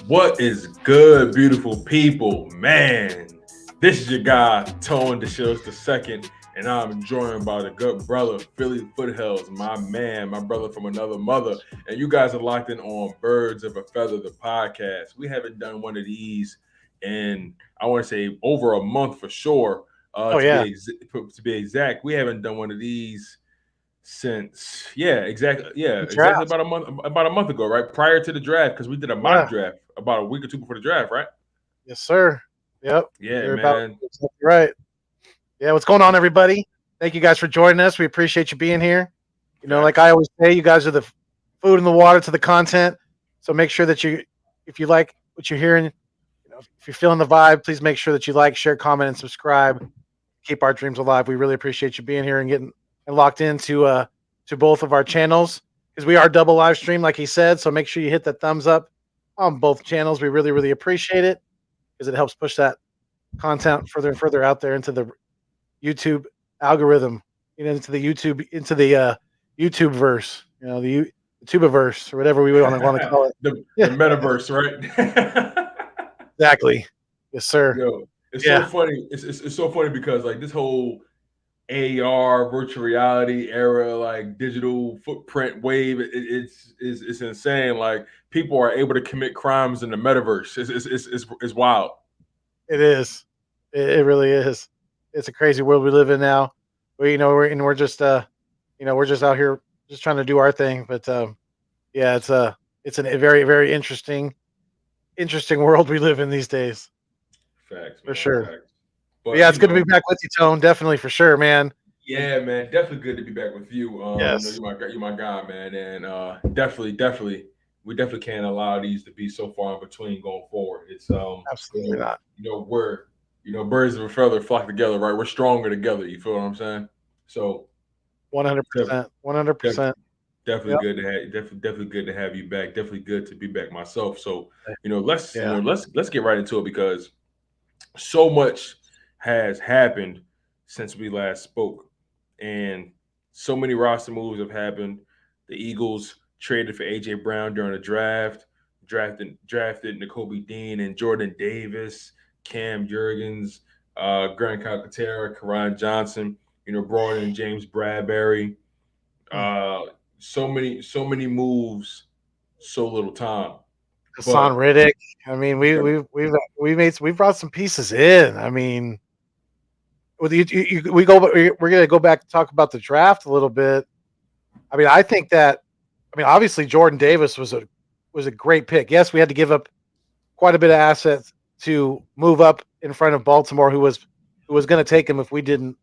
What is good, beautiful people? Man, this is your guy, Tone DeShields the second, and I'm joined by the good brother, Philly Foothills, my man, my brother from another mother. And you guys are locked in on Birds of a Feather, the podcast. We haven't done one of these in, I want to say, over a month for sure. Oh yeah, To be exact, we haven't done one of these since the exactly draft. about a month ago, right prior to the draft, because we did a Yeah, mock draft about a week or two before the draft, right? yes, sir. Yep, Yeah, you're about man. exactly right. Yeah, what's going on, everybody? Thank you guys for joining us. We appreciate you being here. Like I Facts. always say, you guys are the food and the water to the content. So make sure that if you like what you're hearing, if you're feeling the vibe, please make sure that you like, share, comment, and subscribe. Keep our dreams alive. We really appreciate you being here and getting and locked into to both of our channels because we are double live stream, like he said. So make sure you hit the thumbs up on both channels. We really, really appreciate it because it helps push that content further and further out there into the YouTube algorithm, into the YouTube verse, the YouTubeverse or whatever we want to call it. the Yeah, metaverse, right? exactly. Yes, sir. Yo, it's so Yeah, funny. It's so funny because like this whole AR virtual reality era, like digital footprint wave, it's insane. Like people are able to commit crimes in the metaverse. It's wild. it is. It really is. It's a crazy world we live in now. We're just we're just out here just trying to do our thing. But yeah, it's a very very interesting world we live in these days Facts, for man. sure. Facts. But yeah, But it's good to be back with you, Tone. Definitely for sure, man. And yeah, man, definitely good to be back with you. yes, You're my guy, man, and definitely, we definitely can't allow these to be so far in between going forward. It's absolutely not. we're birds of a feather flock together, right? We're stronger together. You feel what I'm saying? So 100%. def- 100%. definitely Yep. good to have definitely good to have you back. Definitely good to be back myself. So Yeah. let's get right into it because so much has happened since we last spoke, and so many roster moves have happened. The Eagles traded for AJ Brown during the draft, drafted Nakobe Dean and Jordan Davis, Cam Jurgens, Grant Calcaterra, Karan Johnson. Brought in James Bradberry. Mm. Uh, so many moves, so little time. Hassan But Riddick. I mean, we've brought some pieces in. I mean, with we're gonna go back and talk about the draft a little bit. I mean, obviously Jordan Davis was a great pick. Yes, we had to give up quite a bit of assets to move up in front of Baltimore, who was going to take him if we didn't.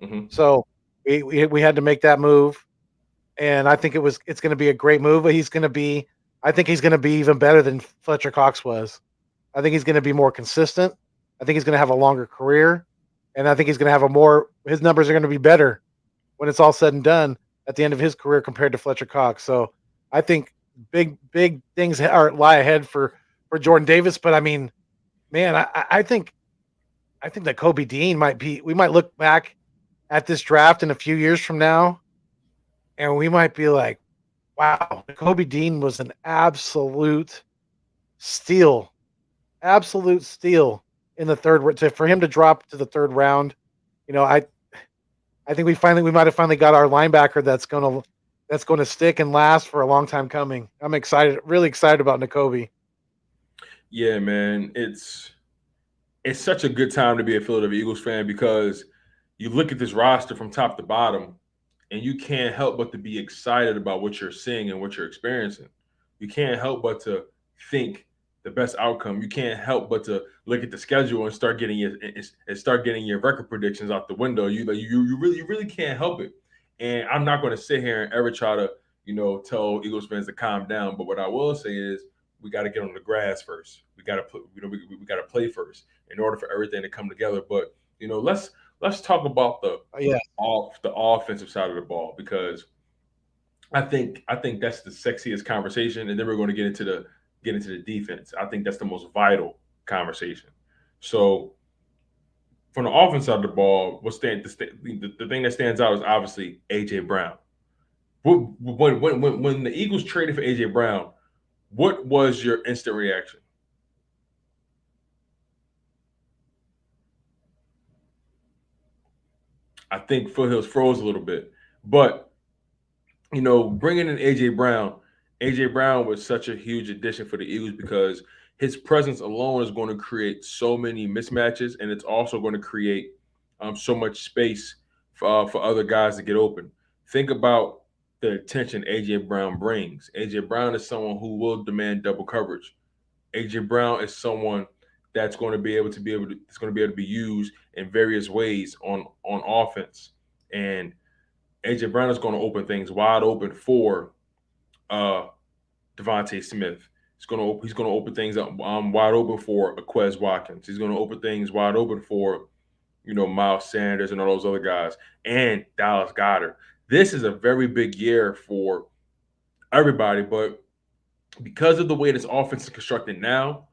mhm. So we had to make that move, and I think it's going to be a great move. But I think he's going to be even better than Fletcher Cox was. I think he's going to be more consistent. I think he's going to have a longer career, and I think he's going to have his numbers are going to be better when it's all said and done at the end of his career compared to Fletcher Cox. So I think big things lie ahead for Jordan Davis. But I mean, man, I think that Kobe Dean we might look back at this draft in a few years from now, and we might be like, wow, Kobe Dean was an steal, absolute steal in the for him to drop to the third round. You know, I think we might have finally got our linebacker that's gonna stick and last for a long time coming. I'm excited, really excited about Nakobe. Yeah, man, it's such a good time to be a Philadelphia Eagles fan because you look at this roster from top to bottom and you can't help but to be excited about what you're seeing and what you're experiencing. You can't help but to think the best outcome. You can't help but to look at the schedule and start getting your record predictions out the window. You really can't help it. And I'm not going to sit here and ever try to tell Eagles fans to calm down. But what I will say is we got to get on the grass first. We got to put we got to play first in order for everything to come together. But let's talk about Yeah, the offensive side of the ball because I think that's the sexiest conversation, and then we're going to get into the defense. I think that's the most vital conversation. So from the offense side of the ball, the thing that stands out is obviously AJ Brown. When the Eagles traded for AJ Brown, what was your instant reaction? I think Foothills froze a little bit. But, bringing in AJ Brown was such a huge addition for the Eagles because his presence alone is going to create so many mismatches, and it's also going to create so much space for other guys to get open. Think about the attention AJ Brown brings. AJ Brown is someone who will demand double coverage. AJ Brown is someone that's going to it's going to be able to be used in various ways on offense. And AJ Brown is going to open things wide open for uh Devonta Smith. He's going to open things up wide open for Quez Watkins. He's going to open things wide open for Miles Sanders and all those other guys and Dallas Goedert. This is a very big year for everybody, but because of the way this offense is constructed now,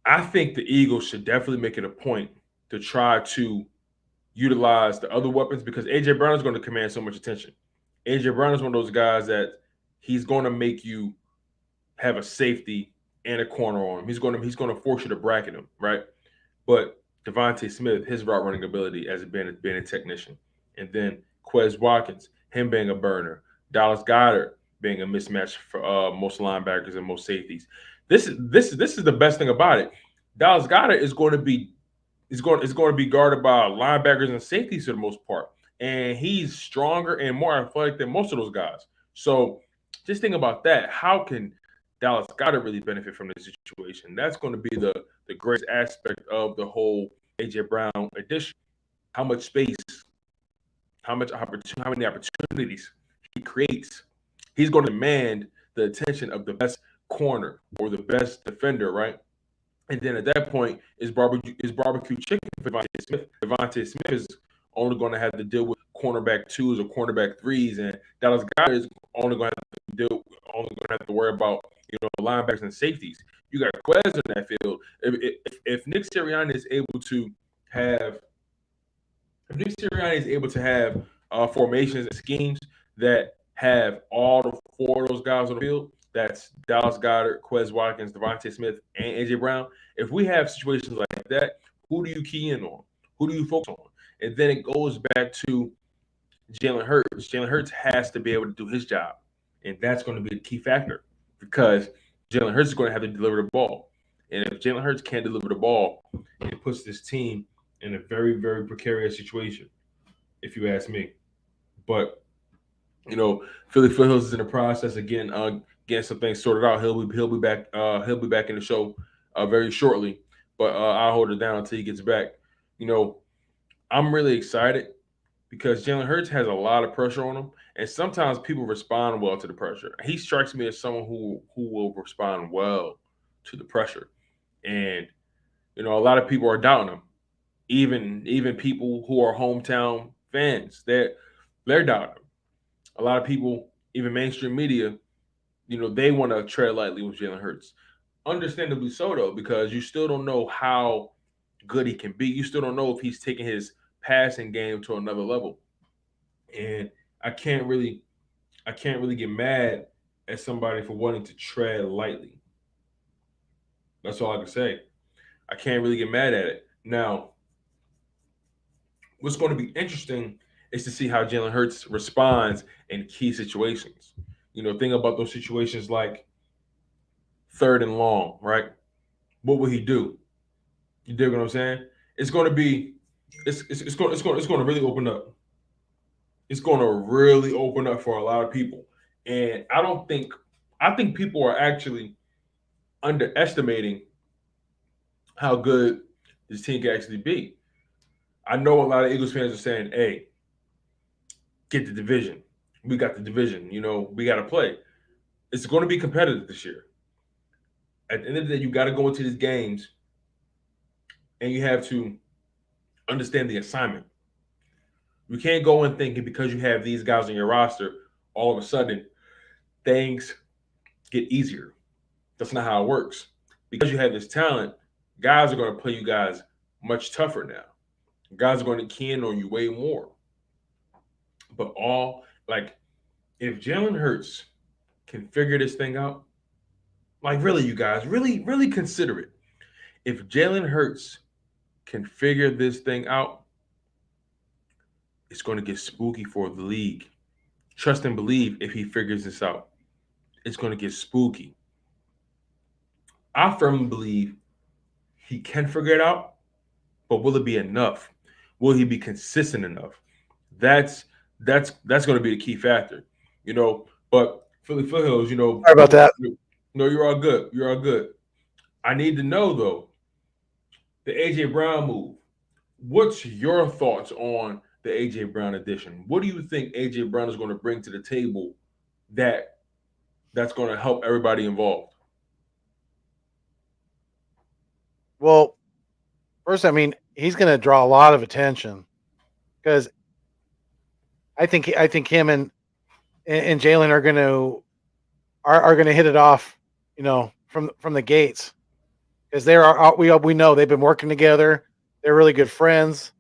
I think the Eagles should definitely make it a point to try to utilize the other weapons because AJ Brown is going to command so much attention. AJ Brown is one of those guys that he's going to make you have a safety and a corner on him. He's going to force you to bracket him, right? But Devonta Smith, his route running ability as being a technician, and then Quez Watkins, him being a burner, Dallas Goedert being a mismatch for most linebackers and most safeties. This is the best thing about it. Dallas Goedert is going to be guarded by linebackers and safeties for the most part, and he's stronger and more athletic than most of those guys. So just think about that. How can Dallas Goedert really benefit from this situation? That's going to be the greatest aspect of the whole AJ Brown addition. How much space, how many opportunities he creates. He's going to demand the attention of the best corner or the best defender, right? And then at that point, is barbecue chicken for Devontae Smith. Devontae Smith is only going to have to deal with cornerback twos or cornerback threes, and Dallas Goedert is only going to have to worry about linebackers and safeties. You got Quez in that field. If Nick Sirianni is able to have formations and schemes that have all the four of those guys on the field, that's Dallas Goedert, Quez Watkins, Devontae Smith, and AJ Brown. If we have situations like that, who do you key in on? Who do you focus on? And then it goes back to Jalen Hurts. Jalen Hurts has to be able to do his job, and that's going to be the key factor because Jalen Hurts is going to have to deliver the ball. And if Jalen Hurts can't deliver the ball, it puts this team in a very, very precarious situation, if you ask me. But Philly Foothills is in the process again, getting some things sorted out. He'll be back. He'll be back in the show very shortly. But I'll hold it down until he gets back. I'm really excited because Jalen Hurts has a lot of pressure on him, and sometimes people respond well to the pressure. He strikes me as someone who will respond well to the pressure, and a lot of people are doubting him. Even people who are hometown fans, they're doubting him. A lot of people, even mainstream media, they want to tread lightly with Jalen Hurts. Understandably so, though, because you still don't know how good he can be. You still don't know if he's taking his passing game to another level. And I can't really get mad at somebody for wanting to tread lightly. That's all I can say. I can't really get mad at it. Now, what's going to be interesting is to see how Jalen Hurts responds in key situations. Think about those situations like third and long, right? What will he do? You dig what I'm saying? It's going to be, it's going to really open up. It's going to really open up for a lot of people, and I think people are actually underestimating how good this team can actually be. I know a lot of Eagles fans are saying, "Hey, get the division. We got the division. We got to play." It's going to be competitive this year. At the end of the day, you got to go into these games and you have to understand the assignment. You can't go in thinking because you have these guys on your roster, all of a sudden things get easier. That's not how it works. Because you have this talent, guys are going to play you guys much tougher now. Guys are going to key in on you way more. But if Jalen Hurts can figure this thing out, really, you guys, really, really consider it. If Jalen Hurts can figure this thing out, it's going to get spooky for the league. Trust and believe if he figures this out, it's going to get spooky. I firmly believe he can figure it out, but will it be enough? Will he be consistent enough? That's that's going to be the key factor, you know. But Philly Foothills, Sorry about that. no, you're all good. You're all good. I need to know though the AJ Brown move. What's your thoughts on the AJ Brown addition? What do you think AJ Brown is going to bring to the table that that's going to help everybody involved? Well, first, I mean, he's going to draw a lot of attention because I think him and Jalen are going to hit it off, from the gates because we know they've been working together. They're really good friends,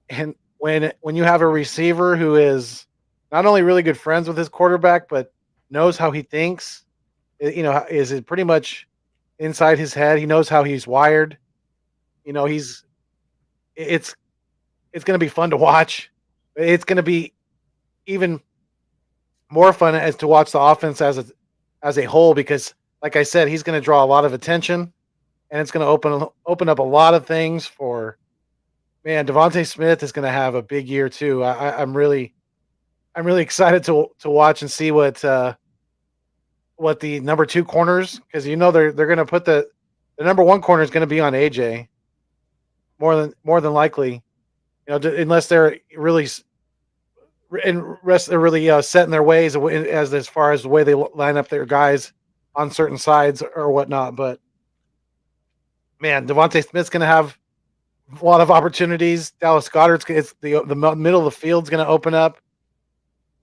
and when you have a receiver who is not only really good friends with his quarterback but knows how he thinks, is pretty much inside his head. He knows how he's wired. He's it's it's going to be fun to watch. It's going to be even more fun as to watch the offense as a whole because, like I said, he's going to draw a lot of attention, and it's going to open up a lot of things for man. Devonta Smith is going to have a big year too. I'm really excited to watch and see what the number 2 corners, because they're going to put the number 1 corner is going to be on AJ more than likely, unless they're really they're really set in their ways as far as the way they line up their guys on certain sides or whatnot. But man, Devonta Smith's going to have a lot of opportunities. Dallas Goedert's the middle of the field's going to open up.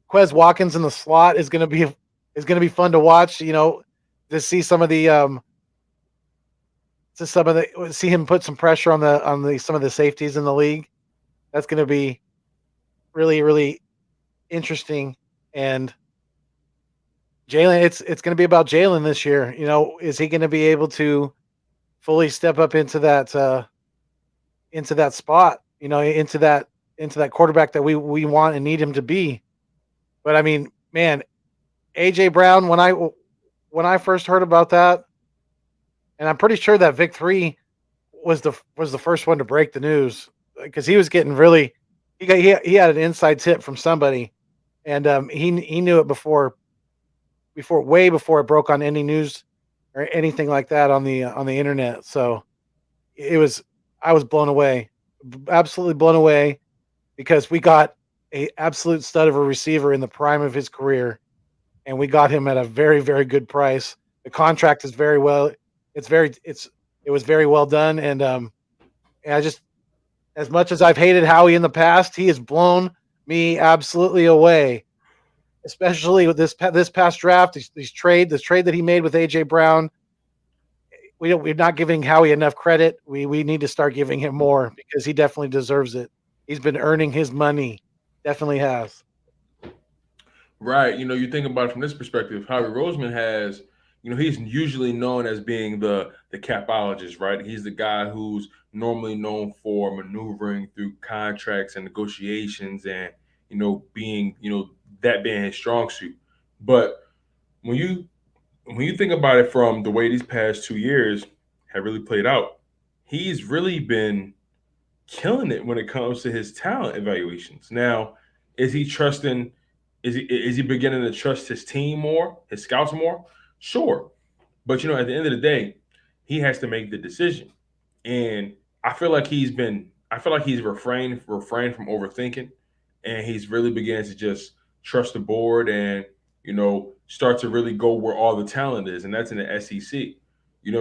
Quez Watkins in the slot is going to be fun to watch. To see some of the see him put some pressure on some of the safeties in the league. That's going to be really, really interesting. And Jalen, it's going to be about Jalen this year. Is he going to be able to fully step up into that spot? Into that quarterback that we want and need him to be. But I mean, man, AJ Brown. When I first heard about that, and I'm pretty sure that Vic 3 was the first one to break the news because he was getting really he had an inside tip from somebody, and he knew it way before it broke on any news or anything like that on the internet. So I was blown away, absolutely blown away, because we got a absolute stud of a receiver in the prime of his career, and we got him at a very, very good price. The contract is very well. It was very well done, and I just, as much as I've hated Howie in the past, he has blown me absolutely away. Especially with this past draft, this trade that he made with AJ Brown. We're not giving Howie enough credit. We need to start giving him more because he definitely deserves it. He's been earning his money, definitely has. Right. You think about it from this perspective. Howie Roseman has, he's usually known as being the capologist, right? He's the guy who's normally known for maneuvering through contracts and negotiations and, being, that being his strong suit. But when you think about it from the way these past 2 years have really played out, he's really been killing it when it comes to his talent evaluations. Now, is he trusting? Is he beginning to trust his team more, his scouts more? Sure, but at the end of the day, he has to make the decision, and I feel like he's refrained from overthinking, and he's really beginning to just trust the board and start to really go where all the talent is, and that's in the SEC.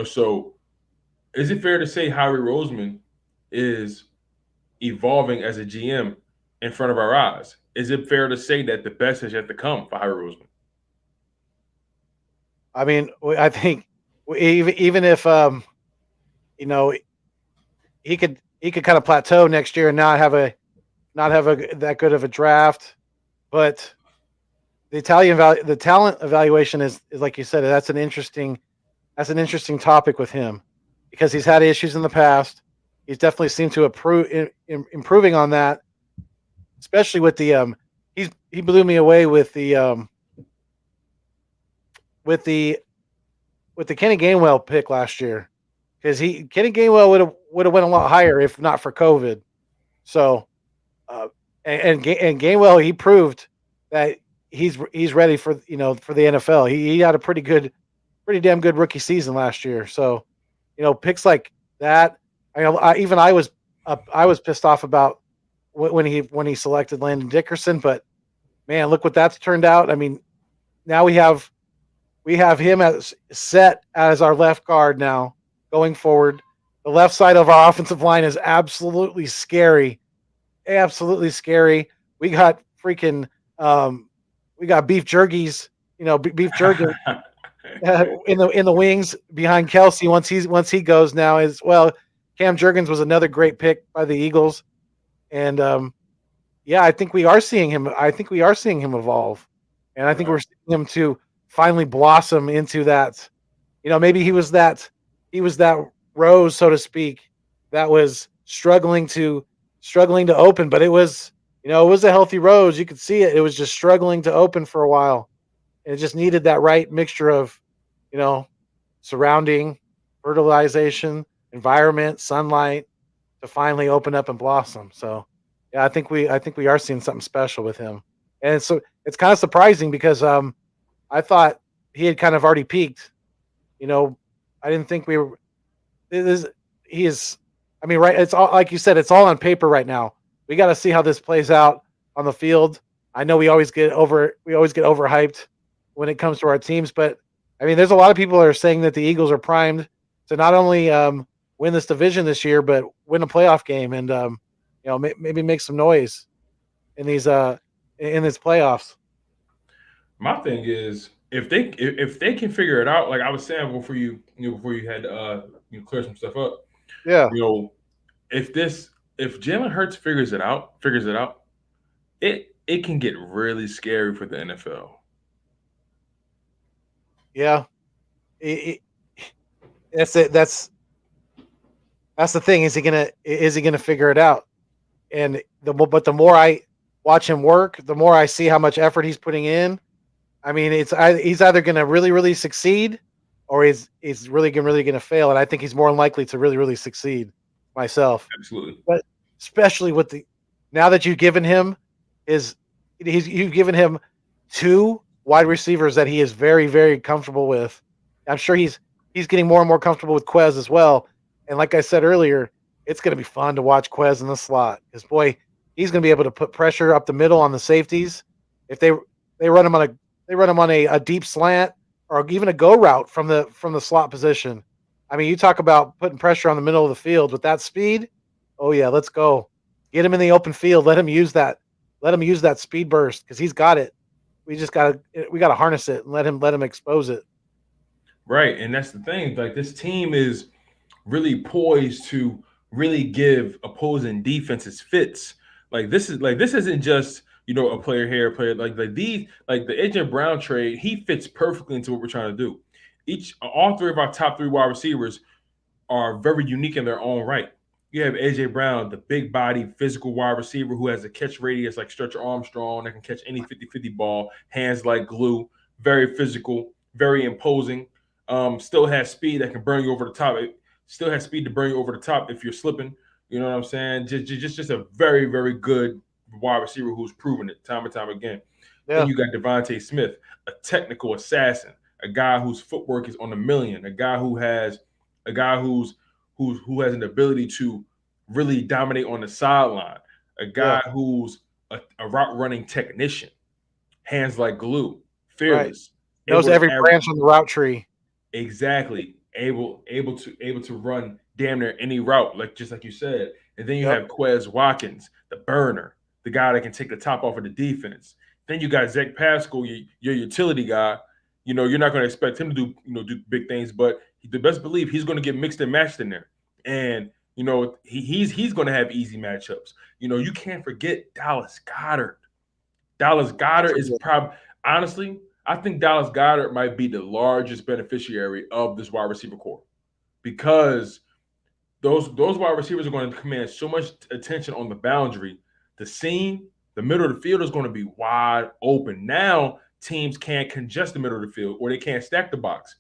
So is it fair to say Howie Roseman is evolving as a GM in front of our eyes? Is it fair to say that the best is yet to come for Howie Roseman? I mean, I think even if he could kind of plateau next year and not have that good of a draft, but the talent evaluation is like you said, that's an interesting topic with him because he's had issues in the past. He's definitely seemed to improving on that. especially with the he blew me away with the with the Kenny Gainwell pick last year because Kenny Gainwell would have went a lot higher if not for COVID. So uh, and Gainwell he proved that he's ready for for the NFL. He had a pretty damn good rookie season last year. So picks like that. I was pissed off about when he selected Landon Dickerson, but man, look what that's turned out. I mean, now we have him as set as our left guard now going forward. The left side of our offensive line is absolutely scary, absolutely scary. We got freaking we got beef jerkies, beef jerky in the wings behind Kelsey once he goes now as well. Cam Jurgens was another great pick by the Eagles, and yeah, I think we are seeing him. I think we are seeing him evolve, and I think Right. we're seeing him to finally blossom into that. Maybe he was that rose, so to speak, that was struggling to open, but it was a healthy rose. You could see it. It was just struggling to open for a while, and it just needed that right mixture of you know surrounding fertilization, environment, sunlight to finally open up and blossom. So, yeah, I think we are seeing something special with him, and so it's kind of surprising because I thought he had kind of already peaked. You know, I didn't think we were. This, he is. I mean, right? It's all like you said. It's all on paper right now. We got to see how this plays out on the field. I know we always get overhyped when it comes to our teams, but I mean, there's a lot of people that are saying that the Eagles are primed to not only win this division this year, but win a playoff game and maybe make some noise in these playoffs. My thing is if they can figure it out, like I was saying before before you had clear some stuff up, Yeah, you know, if this if Jalen Hurts figures it out, it can get really scary for the NFL. yeah. It, that's it. That's the thing. Is he gonna figure it out? And the more I watch him work, the more I see how much effort he's putting in. I mean, he's either gonna really succeed, or he's really gonna fail. And I think he's more likely to really succeed myself. Absolutely. But especially with the now that you've given him is you've given him two wide receivers that he is very comfortable with. I'm sure he's getting more and more comfortable with Quez as well. And like I said earlier, it's going to be fun to watch Quez in the slot because boy, he's going to be able to put pressure up the middle on the safeties. If they run him on a deep slant or even a go route from the slot position. I mean, you talk about putting pressure on the middle of the field with that speed. Oh yeah, let's go. Get him in the open field. Let him use that. Let him use that speed burst because he's got it. We got to harness it and let him expose it. Right. And that's the thing. Like this team is really poised to really give opposing defenses fits. Like this isn't just a player here, a player like these like the AJ Brown trade. He fits perfectly into what we're trying to do. All three of our top three wide receivers are very unique in their own right. You have AJ Brown, the big body, physical wide receiver who has a catch radius like Stretcher Armstrong that can catch any 50-50 ball, hands like glue, very physical, very imposing. Still has speed that can burn you over the top. It still has speed to burn you over the top if you're slipping. You know what I'm saying? Just a very good wide receiver who's proven it time and time again. Then Yeah, you got Devonta Smith, a technical assassin, a guy whose footwork is on a million, a guy who has an ability to really dominate on the sideline, a yeah, guy who's a route running technician, hands like glue, right. fearless, Knows able to every branch on the route tree. exactly able to run damn near any route, like just like you said. And then you Yep. have Quez Watkins, the burner, the guy that can take the top off of the defense. Then you got Zach Pascal, your utility guy. You're not going to expect him to do big things, but the best believe he's going to get mixed and matched in there. And he's going to have easy matchups. You can't forget Dallas Goddard. Dallas Goddard is probably honestly, I think Dallas Goddard might be the largest beneficiary of this wide receiver core because those wide receivers are going to command so much attention on the boundary. The seam, the middle of the field is going to be wide open. Now teams can't congest the middle of the field, or they can't stack the box.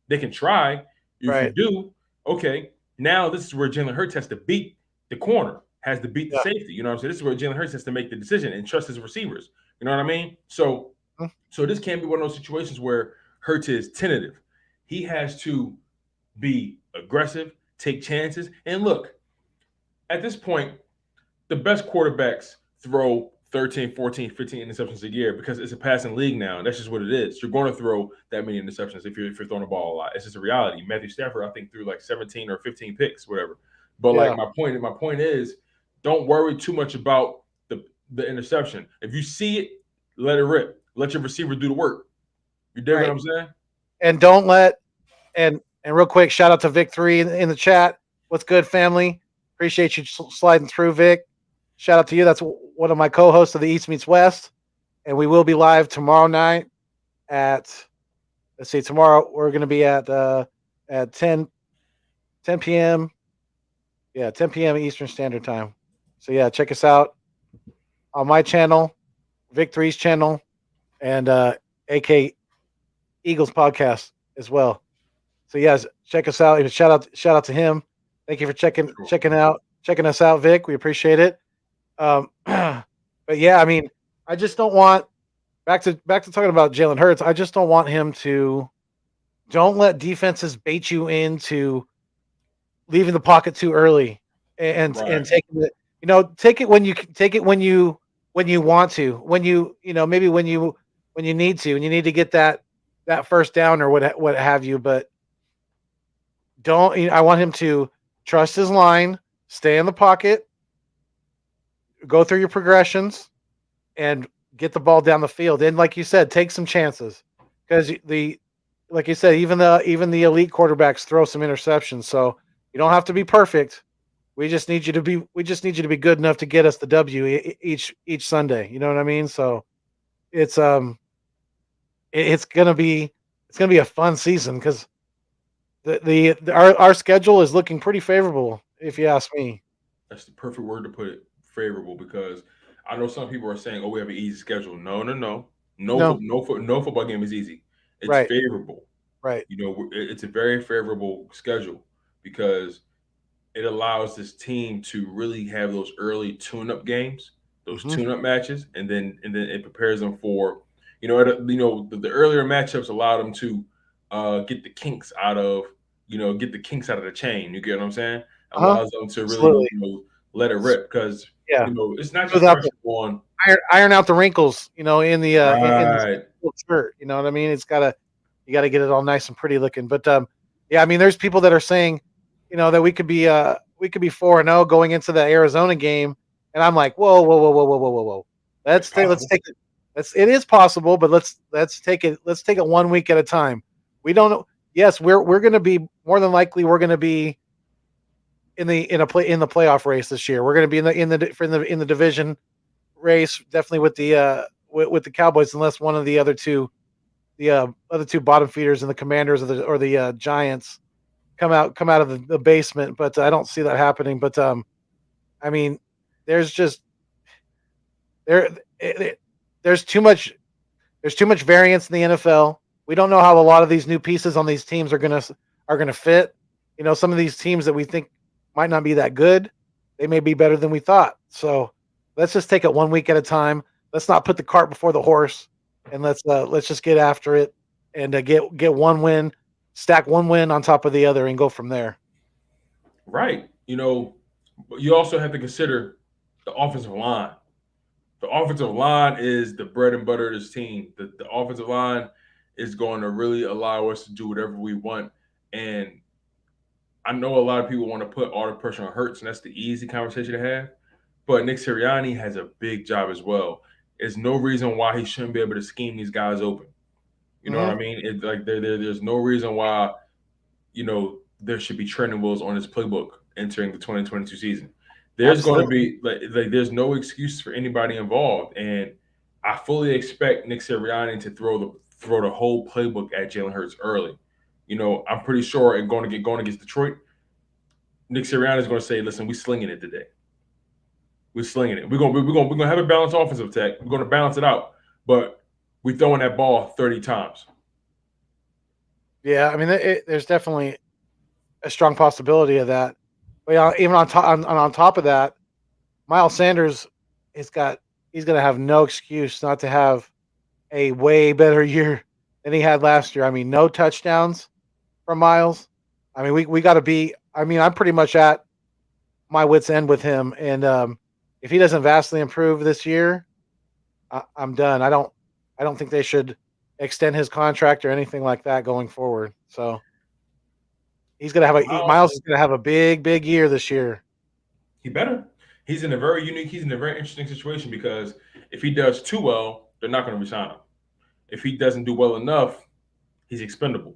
They can try. If you Right. do, okay. Now this is where Jalen Hurts has to beat the corner, has to beat the Yeah. safety. You know what I'm saying? This is where Jalen Hurts has to make the decision and trust his receivers. You know what I mean? So Mhm. this can't be one of those situations where Hurts is tentative. He has to be aggressive, take chances, and look, at this point, the best quarterbacks throw 13, 14, 15 interceptions a year because it's a passing league now. That's just what it is. You're going to throw that many interceptions if you're throwing the ball a lot. It's just a reality. Matthew Stafford, I think, threw like 17 or 15 picks, whatever. But like Yeah. my point is, don't worry too much about the interception. If you see it, let it rip. Let your receiver do the work. You dig what Right. I'm saying? And don't let and real quick, shout out to Vic 3 in the chat. What's good, family? Appreciate you sliding through, Vic. Shout out to you. That's one of my co-hosts of the East Meets West, and we will be live tomorrow night at. Let's see. Tomorrow we're going to be at 10 p.m. Yeah, 10 p.m. Eastern Standard Time. So yeah, check us out on my channel, Vic 3's channel, and AK Eagles podcast as well. So yes, check us out. Shout out to him. Thank you for checking us out, Vic. We appreciate it. But yeah, I mean, I just don't want back to talking about Jalen Hurts. I just don't want him to. Don't let defenses bait you into leaving the pocket too early and Right. taking it. Take it when you want to. Maybe when you need to, and you need to get that first down or what have you. But don't. I want him to trust his line, stay in the pocket, go through your progressions, and get the ball down the field. And like you said, take some chances because like you said, even the elite quarterbacks throw some interceptions. So you don't have to be perfect. We just need you to be good enough to get us the W each Sunday. You know what I mean? So it's it's gonna be a fun season because our schedule is looking pretty favorable if you ask me. That's the perfect word to put it. Favorable, because I know some people are saying, "Oh, we have an easy schedule." No, no, no, no, No, no football game is easy. It's right, favorable. right. You know, it's a very favorable schedule because it allows this team to really have those early tune-up games, those Hmm. tune-up matches, and then it prepares them for, the earlier matchups allow them to get the kinks out of, get the kinks out of the chain. You get what I'm saying? Uh-huh. Allows them to really, Absolutely. let it rip because Yeah. it's not just Smooth out pressure on. iron out the wrinkles, in the in the Right. shirt. You know what I mean? You gotta get it all nice and pretty looking. But yeah, I mean, there's people that are saying, that we could be 4-0 going into the Arizona game, and I'm like, whoa, whoa, whoa, whoa, whoa, whoa, whoa, whoa. It's Let's possible. take it. It is possible, but let's take it. Let's take it 1 week at a time. We don't know. Yes, we're going to be more than likely we're going to be in the playoff race this year. We're going to be in the division race, definitely with the Cowboys, unless one of the other two bottom feeders and the Commanders or the Giants come out of the basement. But I don't see that happening. But I mean, there's just there there's too much variance in the NFL. We don't know how a lot of these new pieces on these teams are gonna fit. Some of these teams that we think might not be that good, they may be better than we thought. So let's just take it 1 week at a time. Let's not put the cart before the horse, and let's just get after it and get one win, stack one win on top of the other, and go from there. Right. But you also have to consider the offensive line. The offensive line is the bread and butter of this team. The offensive line is going to really allow us to do whatever we want. And I know a lot of people want to put all the pressure on Hurts, and that's the easy conversation to have. But Nick Sirianni has a big job as well. There's no reason why he shouldn't be able to scheme these guys open. You know what Mm-hmm. I mean? It's like there's no reason why there should be training wheels on his playbook entering the 2022 season. There's going to Absolutely. be like there's no excuse for anybody involved, and I fully expect Nick Sirianni to throw the whole playbook at Jalen Hurts early. I'm pretty sure and going against Detroit, Nick Sirianni is going to say, "Listen, we slinging it today." we're slinging it. We're gonna have a balanced offensive attack. We're gonna balance it out, but we throwing that ball 30 times. Yeah, I mean, there's definitely a strong possibility of that. But yeah, even on top of that, Miles Sanders he's going to have no excuse not to have a way better year than he had last year. I mean, no touchdowns from Miles. I mean, we got to be. I mean, I'm pretty much at my wits end with him, and if he doesn't vastly improve this year, I'm done. I don't think they should extend his contract or anything like that going forward. So he's gonna have Miles is gonna have a big year this year. He better. He's in a very unique. He's in a very interesting situation because if he does too well, they're not going to resign him. If he doesn't do well enough, he's expendable.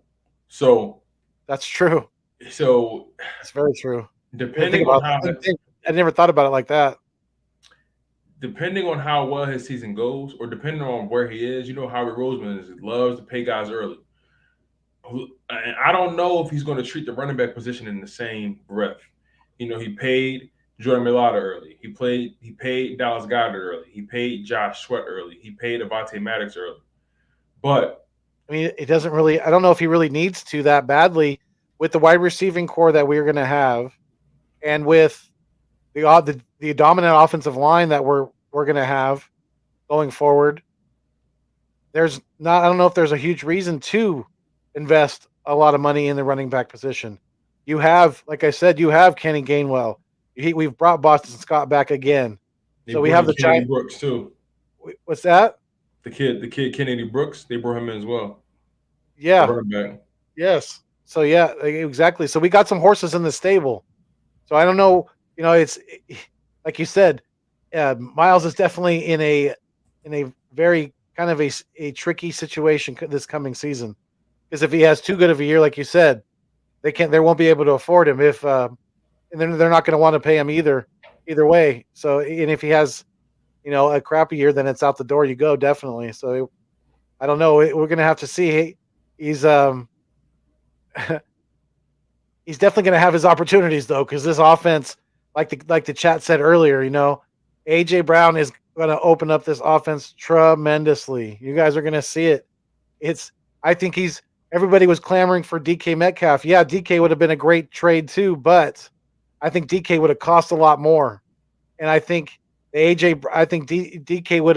So that's true. So it's very true. Depending on how I never thought about it like that. Depending on how well his season goes, or depending on where he is, Howie Roseman loves to pay guys early. I don't know if he's going to treat the running back position in the same breath. He paid Jordan Mailata early. He paid Dallas Goedert early. He paid Josh Sweat early. He paid Devonta Maddox early. But I mean, it doesn't really. I don't know if he really needs to that badly with the wide receiving core that we're going to have, and with the dominant offensive line that we're going to have going forward. There's not. I don't know if there's a huge reason to invest a lot of money in the running back position. You have, like I said, you have Kenny Gainwell. We've brought Boston Scott back again, so we have the Kennedy Brooks too. What's that? The kid Kennedy Brooks. They brought him in as well. Yeah. Running back. Yes. So yeah, exactly. So we got some horses in the stable. So I don't know. It's like you said, Miles is definitely in a very kind of a tricky situation this coming season, because if he has too good of a year, like you said, they won't be able to afford him if and then they're not going to want to pay him either way. So and if he has a crappy year, then it's out the door you go, definitely. So I don't know, we're going to have to see. He's he's definitely going to have his opportunities though, because this offense, like the chat said earlier, AJ Brown is going to open up this offense tremendously. You guys are going to see it. I think everybody was clamoring for DK Metcalf. Yeah, DK would have been a great trade too, but I think DK would have cost a lot more. And I think DK would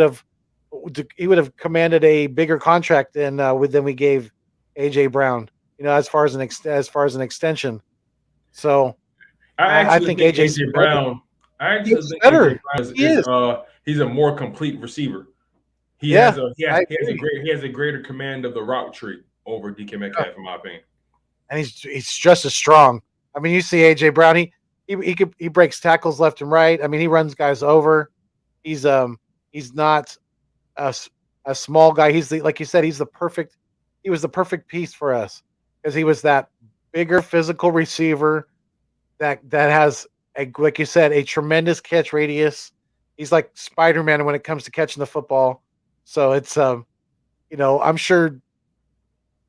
have commanded a bigger contract than we gave AJ Brown. As far as an extension. So I think AJ Brown. I actually think AJ Brown he's a more complete receiver. He has a greater command of the route tree over DK Metcalf, in my opinion. And he's just as strong. I mean, you see AJ Brown, he breaks tackles left and right. I mean, he runs guys over. He's not a small guy. Like you said, he was the perfect piece for us, because he was that bigger physical receiver that has like you said, a tremendous catch radius. He's like Spider-Man when it comes to catching the football. So it's I'm sure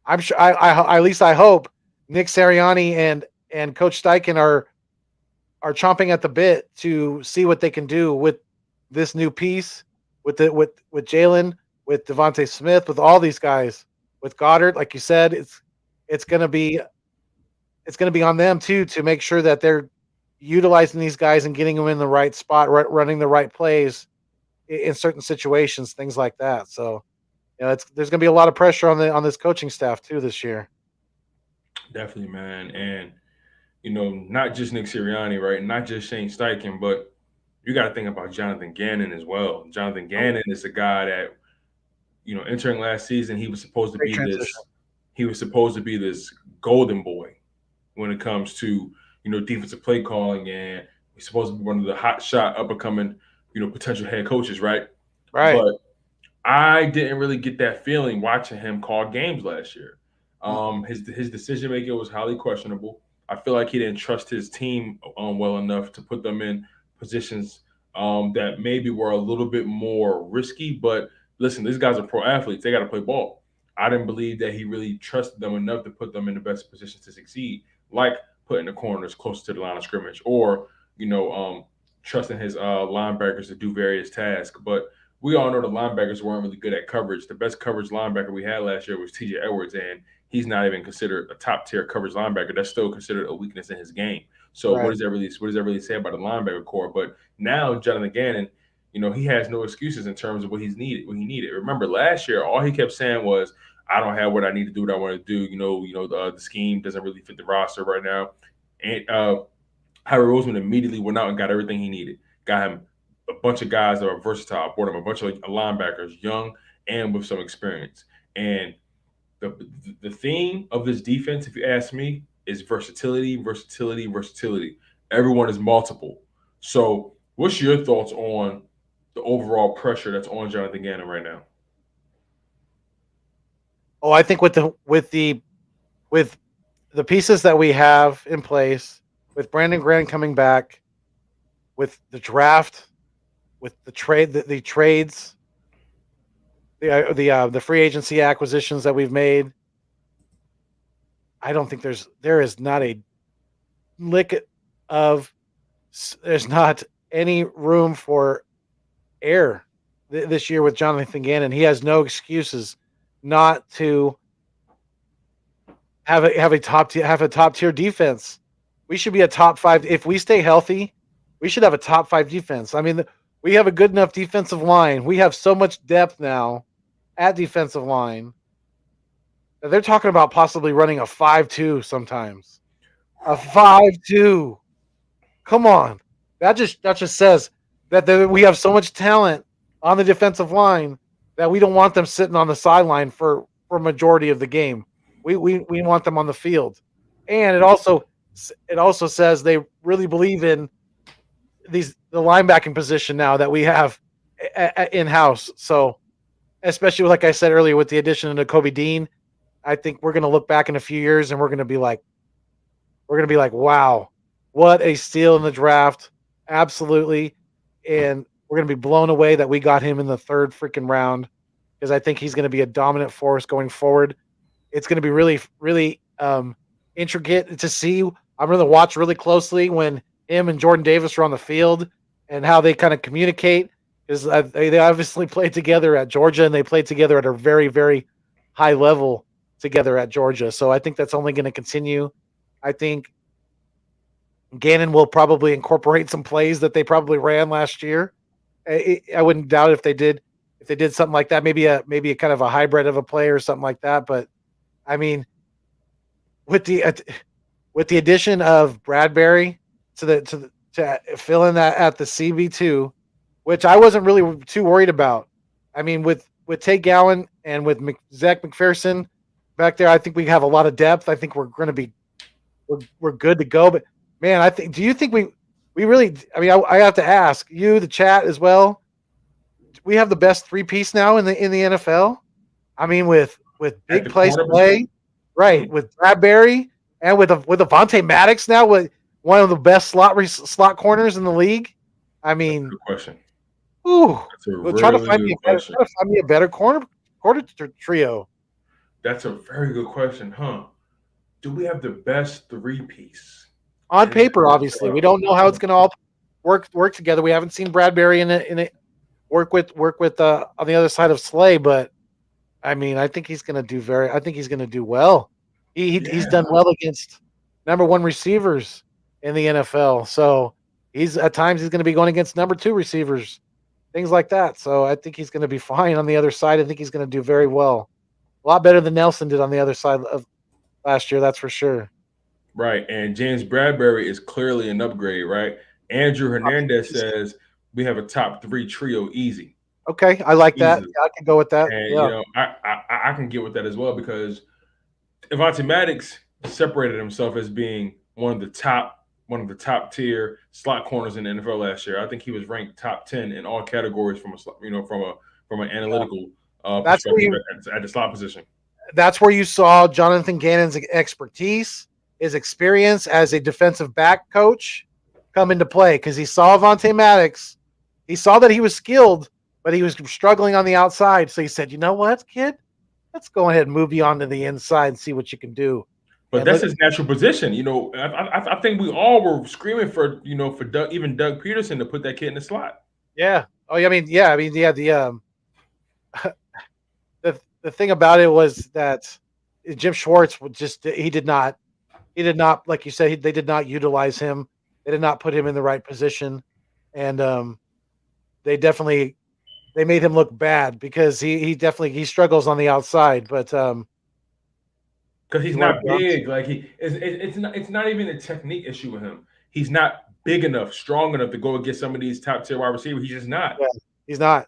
at least I hope Nick Sirianni and Coach Steichen are chomping at the bit to see what they can do with this new piece, with Jalen, with Devonta Smith, with all these guys, with Goddard. Like you said, it's gonna be on them too to make sure that they're utilizing these guys and getting them in the right spot, running the right plays in certain situations, things like that. So, there's going to be a lot of pressure on this coaching staff too this year. Definitely, man. And not just Nick Sirianni, right? Not just Shane Steichen, but you got to think about Jonathan Gannon as well. Jonathan Gannon is a guy that, entering last season, he was supposed to be this golden boy when it comes to defensive play calling, and he's supposed to be one of the hot shot up and coming potential head coaches, right? But I didn't really get that feeling watching him call games last year. His decision making was highly questionable. I feel like he didn't trust his team well enough to put them in positions that maybe were a little bit more risky. But listen, these guys are pro athletes; they got to play ball. I didn't believe that he really trusted them enough to put them in the best position to succeed, like putting the corners closer to the line of scrimmage, or trusting his linebackers to do various tasks. But we all know the linebackers weren't really good at coverage. The best coverage linebacker we had last year was T.J. Edwards, and he's not even considered a top tier coverage linebacker. That's still considered a weakness in his game. So Right. what does that really say about the linebacker core? But now Jonathan Gannon, he has no excuses in terms of what he needed. Remember last year, all he kept saying was, "I don't have what I need to do what I want to do." The scheme doesn't really fit the roster right now. And Howie Roseman immediately went out and got everything he needed. Got him a bunch of guys that are versatile. Brought him a bunch of linebackers, young and with some experience. And the theme of this defense, if you ask me, is versatility, versatility, versatility. Everyone is multiple. So, what's your thoughts on the overall pressure that's on Jonathan Gannon right now? Oh, I think with the pieces that we have in place, with Brandon Grant coming back, with the draft, with the trades, the free agency acquisitions that we've made, I don't think there is not a lick of there's not any room for error this year with Jonathan Gannon. He has no excuses not to have a top tier defense. We should be a top 5 if we stay healthy. We should have a top 5 defense. I mean, we have a good enough defensive line. We have so much depth now at defensive line. They're talking about possibly running a 5-2 sometimes. A 5-2. Come on. That just says that we have so much talent on the defensive line that we don't want them sitting on the sideline for a majority of the game. We want them on the field. And it also says they really believe in the linebacking position now that we have in-house. So, especially like I said earlier with the addition of Nakobe Dean, I think we're going to look back in a few years and we're going to be like, wow, what a steal in the draft. Absolutely. And we're going to be blown away that we got him in the 3rd freaking round, because I think he's going to be a dominant force going forward. It's going to be really, really intricate to see. I'm going to watch really closely when him and Jordan Davis are on the field and how they kind of communicate, because they obviously played together at Georgia and they played together at a very, very high level together at Georgia. So I think that's only going to continue. I think Gannon will probably incorporate some plays that they probably ran last year. I wouldn't doubt if they did something like that, maybe a kind of a hybrid of a play or something like that. But I mean, with the addition of Bradberry to fill in that at the CB2, which I wasn't really too worried about. I mean, with Tate Gowan and with Zach McPherson back there, I think we have a lot of depth. I think we're going to be we're good to go. But man, do you think we really? I mean, I have to ask you, the chat as well. We have the best 3-piece now in the NFL. I mean, with big play, right? With Bradberry and with Devonta Maddox now, with one of the best slot corners in the league. I mean, good question. Ooh, try to find me a better corner trio. That's a very good question, huh? Do we have the best 3-piece? On paper, obviously. We don't know how it's going to all work together. We haven't seen Bradberry in it work with on the other side of Slay, but I mean, I think he's going to do well. He's done well against number 1 receivers in the NFL. So at times he's going to be going against number 2 receivers, things like that. So I think he's going to be fine on the other side. I think he's going to do very well. A lot better than Nelson did on the other side of last year, that's for sure. Right, and James Bradberry is clearly an upgrade, right? Andrew Hernandez says we have a top 3 trio easy. Okay, I like that. Yeah, I can go with that. And I can get with that as well, because Devonta Maddox separated himself as being one of the top tier slot corners in the NFL last year. I think he was ranked top 10 in all categories from an analytical perspective at the slot position. That's where you saw Jonathan Gannon's expertise, his experience as a defensive back coach come into play, because he saw Devonta Maddox. He saw that he was skilled, but he was struggling on the outside. So he said, you know what, kid? Let's go ahead and move you onto the inside and see what you can do. But And that's look, his natural position. I think we all were screaming for even Doug Peterson to put that kid in the slot. yeah. Oh, yeah. I mean, the thing about it was that Jim Schwartz would just he did not like you said they did not utilize him. They did not put him in the right position, and they definitely they made him look bad because he definitely he struggles on the outside, but Because he he's loves not runs. big. Like it's not even a technique issue with him. He's not big enough, strong enough to go against some of these top tier wide receivers. He's just not. Yeah, he's not.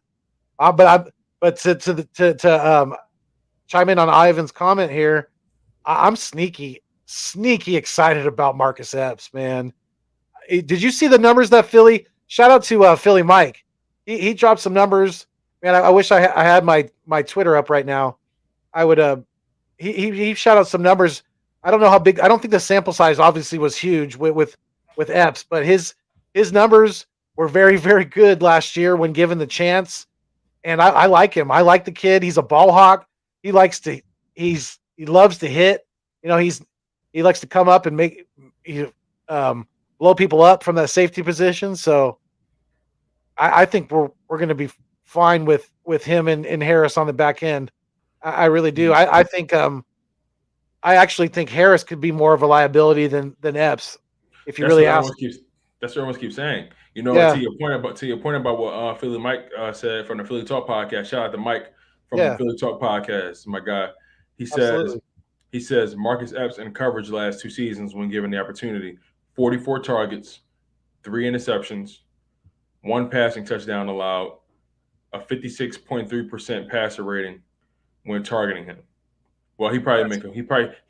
But to chime in on Ivan's comment here, I'm sneaky excited about Marcus Epps, man. Did you see the numbers that Philly? Shout out to Philly Mike. He dropped some numbers. Man, I wish I had my Twitter up right now. I would he shot out some numbers. I don't know how big. I don't think the sample size obviously was huge with Epps, but his numbers were very good last year when given the chance. And I like him. I like the kid. He's a ball hawk. He likes to. He loves to hit. He likes to come up and he, um, blow people up from that safety position. So I think we're going to be fine with him and Harris on the back end. I really do. I think I actually think Harris could be more of a liability than Epps if you That's really what ask. everyone keeps saying. Yeah, To your point about what Philly Mike said from the Philly Talk podcast. Shout out to Mike from yeah, Philly Talk podcast, my guy. He says absolutely. he says Marcus Epps in coverage last 2 seasons when given the opportunity, 44 targets, 3 interceptions, 1 passing touchdown allowed, a 56.3% passer rating when targeting him. Well, That's he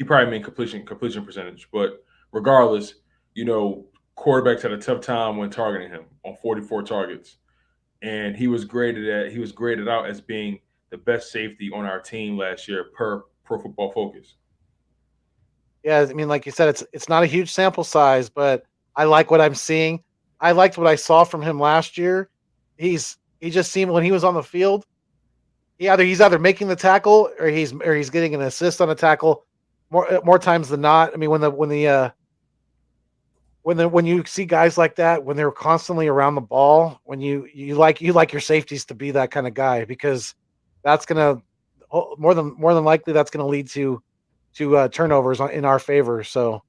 probably meant completion percentage, but regardless, you know, quarterbacks had a tough time when targeting him on 44 targets, and he was graded out as being the best safety on our team last year per Pro Football Focus. yeah. I mean, like you said, it's not a huge sample size, but I like what I'm seeing. I liked what I saw from him last year. He just seemed when he was on the field, he's either making the tackle or he's getting an assist on a tackle more times than not. I mean, when you see guys like that when they're constantly around the ball, when you like your safeties to be that kind of guy because that's gonna more than likely that's gonna lead to turnovers in our favor. So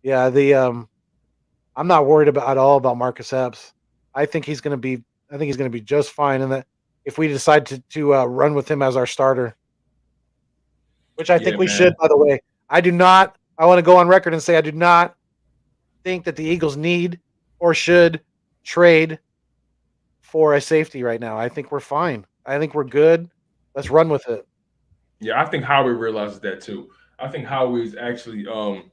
yeah, the I'm not worried about at all about Marcus Epps. I think he's gonna be I think he's gonna be just fine. And that if we decide to run with him as our starter, which I Yeah, think we man. should, by the way, I do not. I want to go on record and say I do not think that the Eagles need or should trade for a safety right now. I think we're fine. I think we're good. Let's run with it. Yeah, I think Howie realizes that too. I think Howie's actually going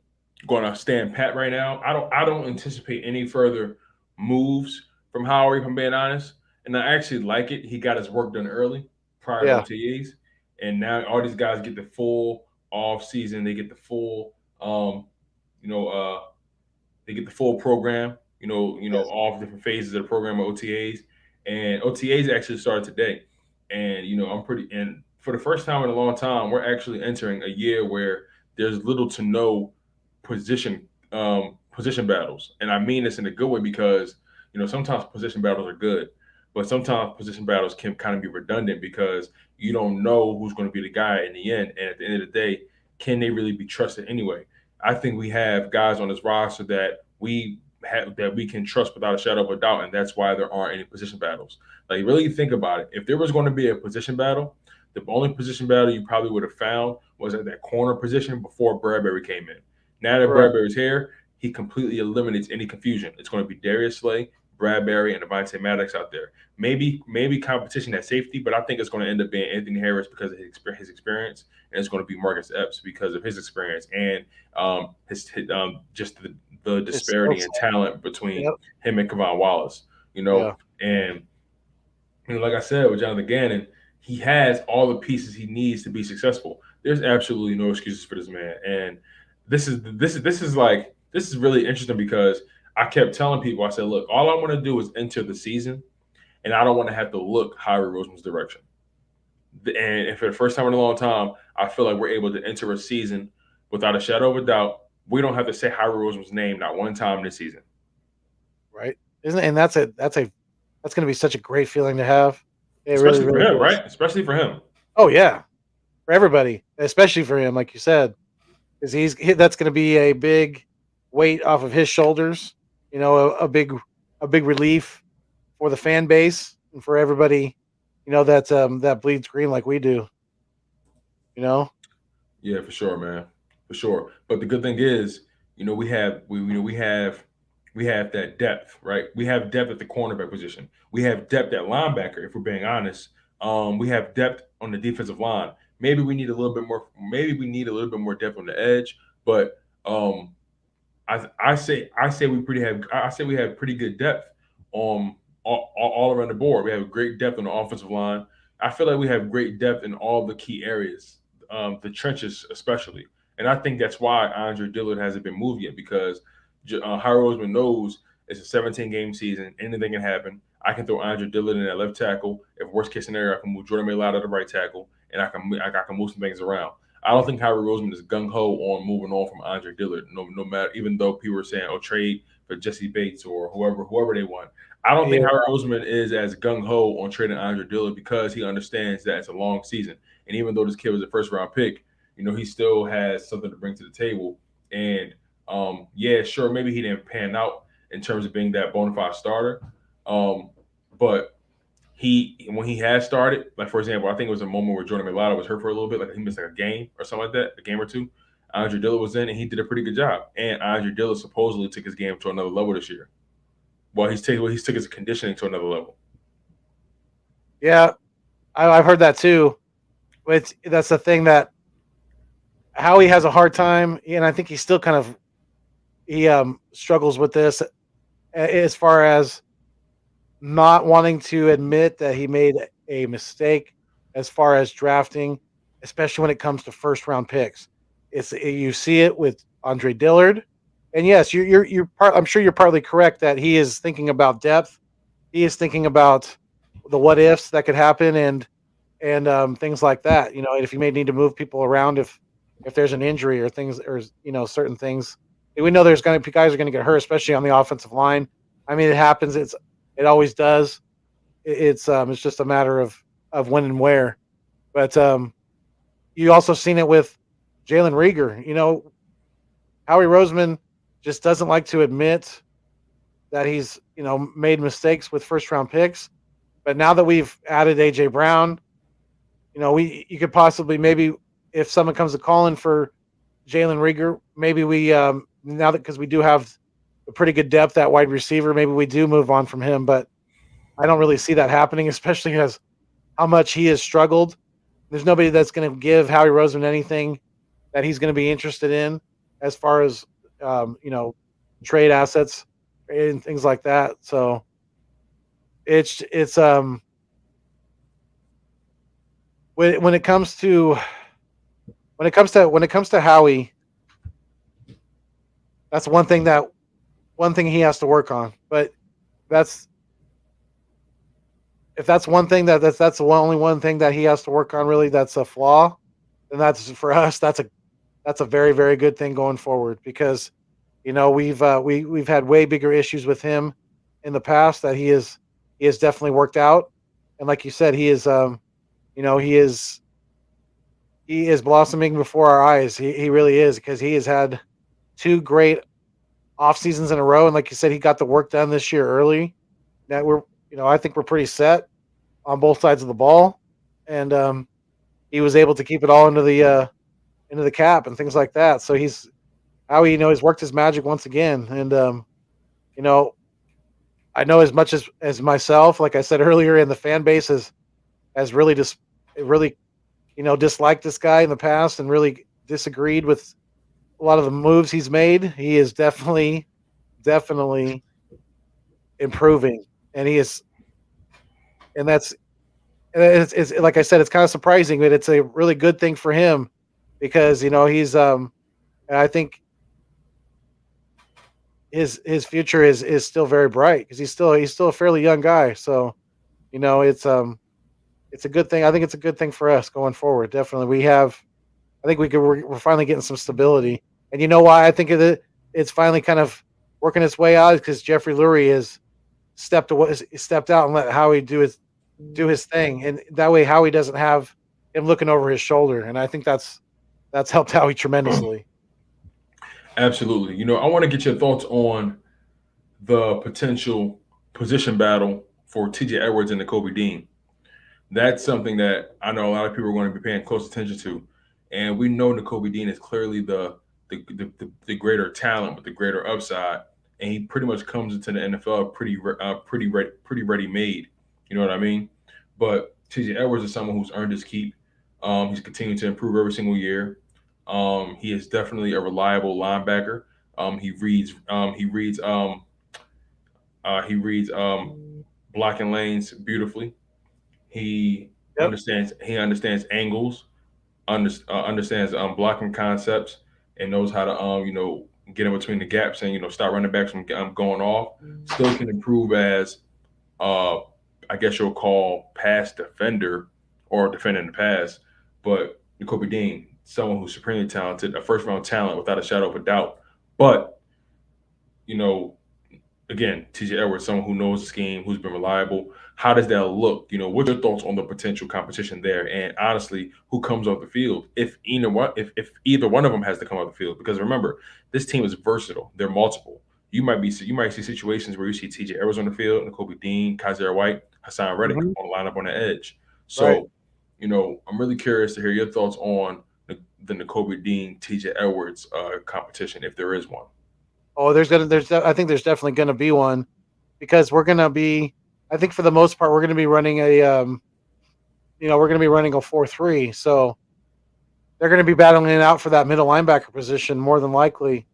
to stand pat right now. I don't anticipate any further moves from Howie, if I'm being honest. And I actually like it. He got his work done early prior to Yeah. OTAs, and now all these guys get the full off season. They get the full you know they get the full program. Yes. all different phases of the program of OTAs, and OTAs actually started today. And I'm pretty and for the first time in a long time, we're actually entering a year where there's little to no position battles, and I mean this in a good way because sometimes position battles are good, but sometimes position battles can kind of be redundant because you don't know who's going to be the guy in the end, and at the end of the day, can they really be trusted anyway? I think we have guys on this roster that we can trust without a shadow of a doubt, and that's why there aren't any position battles. Like, really think about it. If there was going to be a position battle, the only position battle you probably would have found was at that corner position before Bradberry came in. Now that Correct. Bradberry's here, he completely eliminates any confusion. It's going to be Darius Slay, Bradberry, and Devonta Maddox out there. Maybe competition at safety, but I think it's going to end up being Anthony Harris because of his experience, and it's going to be Marcus Epps because of his experience and just the His skill disparity in set. talent between Yep. him and Kevon Wallace. Yeah. And like I said with Jonathan Gannon, he has all the pieces he needs to be successful. There's absolutely no excuses for this man, and this is really interesting because I kept telling people, I said, look, all I want to do is enter the season, and I don't want to have to look Howie Roseman's direction. And for the first time in a long time, I feel like we're able to enter a season without a shadow of a doubt, we don't have to say Howie Roseman's name not one time this season. Right? Isn't it? And that's going to be such a great feeling to have. It really, Especially for really him, is. right? Especially for him. Oh yeah, for everybody, especially for him, like you said, because that's going to be a big weight off of his shoulders. You know, a big relief for the fan base and for everybody. You know that bleeds green like we do. You know. Yeah, for sure, man, for sure. But the good thing is, we have that depth, right? We have depth at the cornerback position. We have depth at linebacker. If we're being honest, we have depth on the defensive line. Maybe we need a little bit more. Maybe we need a little bit more depth on the edge. But I say we have pretty good depth all around the board. We have great depth on the offensive line. I feel like we have great depth in all the key areas, the trenches especially. And I think that's why Andre Dillard hasn't been moved yet, because Howie Roseman knows it's a 17-game season. Anything can happen. I can throw Andre Dillard in at left tackle. If worst case scenario, I can move Jordan Mailata to right tackle, and I can move some things around. I don't think Howie Roseman is gung ho on moving on from Andre Dillard. No matter, even though people are saying, "Oh, trade for Jesse Bates or whoever they want." I don't think Howie Roseman is as gung ho on trading Andre Dillard, because he understands that it's a long season, and even though this kid was a first round pick, he still has something to bring to the table. And yeah, sure, maybe he didn't pan out in terms of being that bona fide starter, but when he has started, like for example, I think it was a moment where Jordan Mailata was hurt for a little bit, like he missed like a game or something like that, a game or two. Andre Dillard was in, and he did a pretty good job. And Andre Dillard supposedly took his game to another level this year. Well, he's took his conditioning to another level. Yeah, I've heard that too. That's the thing that Howie has a hard time, and I think he still kind of struggles with this as far as not wanting to admit that he made a mistake as far as drafting, especially when it comes to first round picks. You see it with Andre Dillard, and yes, I'm sure you're partly correct that he is thinking about depth. He is thinking about the what ifs that could happen and things like that. If you may need to move people around if there's an injury or things, or certain things. We know guys are going to get hurt, especially on the offensive line. I mean, it happens. It always does. It's just a matter of when and where. But you also seen it with Jalen Reagor. Howie Roseman just doesn't like to admit that he's made mistakes with first round picks. But now that we've added AJ Brown, you could possibly, maybe if someone comes to calling for Jalen Reagor, maybe we now that, because we do have a pretty good depth at wide receiver, maybe we do move on from him. But I don't really see that happening, especially as how much he has struggled. There's nobody that's going to give Howie Roseman anything that he's going to be interested in as far as trade assets and things like that. So it's when it comes to Howie, that's one thing he has to work on. But if that's one thing that's the only one thing that he has to work on, really, that's a flaw, then that's, for us, that's a very, very good thing going forward, because we've had way bigger issues with him in the past that he has definitely worked out. And like you said, he is blossoming before our eyes. He really is, because he has had 2 great off seasons in a row, and like you said, he got the work done this year early. That I think we're pretty set on both sides of the ball, and he was able to keep it all into the cap and things like that. So he's worked his magic once again, and I know as much as myself, like I said earlier, and the fan base has really disliked this guy in the past and really disagreed with a lot of the moves he's made. He is definitely improving, and it's like I said, it's kind of surprising, but it's a really good thing for him, because he's I think his future is still very bright, because he's still a fairly young guy. So it's a good thing. I think it's a good thing for us going forward. Definitely, we have I think we're finally getting some stability. And you know why I think it's finally kind of working its way out, because Jeffrey Lurie has stepped out and let Howie do his thing, and that way Howie doesn't have him looking over his shoulder, and I think that's helped Howie tremendously. Absolutely. I want to get your thoughts on the potential position battle for TJ Edwards and Nakobe Dean. That's something that I know a lot of people are going to be paying close attention to. And we know Nakobe Dean is clearly the greater talent with the greater upside, and he pretty much comes into the NFL pretty ready made. You know what I mean? But TJ Edwards is someone who's earned his keep. He's continuing to improve every single year. He is definitely a reliable linebacker. He reads blocking lanes beautifully. He Yep. understands angles, understands blocking concepts, and knows how to get in between the gaps and stop running backs from going off. Still can improve as I guess you'll call pass defender or defending the pass. But Nakobe Dean, someone who's supremely talented, a first round talent without a shadow of a doubt. But again, TJ Edwards, someone who knows the scheme, who's been reliable. How does that look? What's your thoughts on the potential competition there? And honestly, who comes off the field if either one of them has to come off the field? Because remember, this team is versatile. They're multiple. You might see situations where you see TJ Edwards on the field, Nakobe Dean, Kaiser White, Hassan Reddick on the lineup on the edge. So, Right. I'm really curious to hear your thoughts on the Nakobe Dean, TJ Edwards competition, if there is one. Oh, I think there's definitely gonna be one, because I think for the most part we're gonna be running a 4-3. So they're gonna be battling it out for that middle linebacker position more than likely.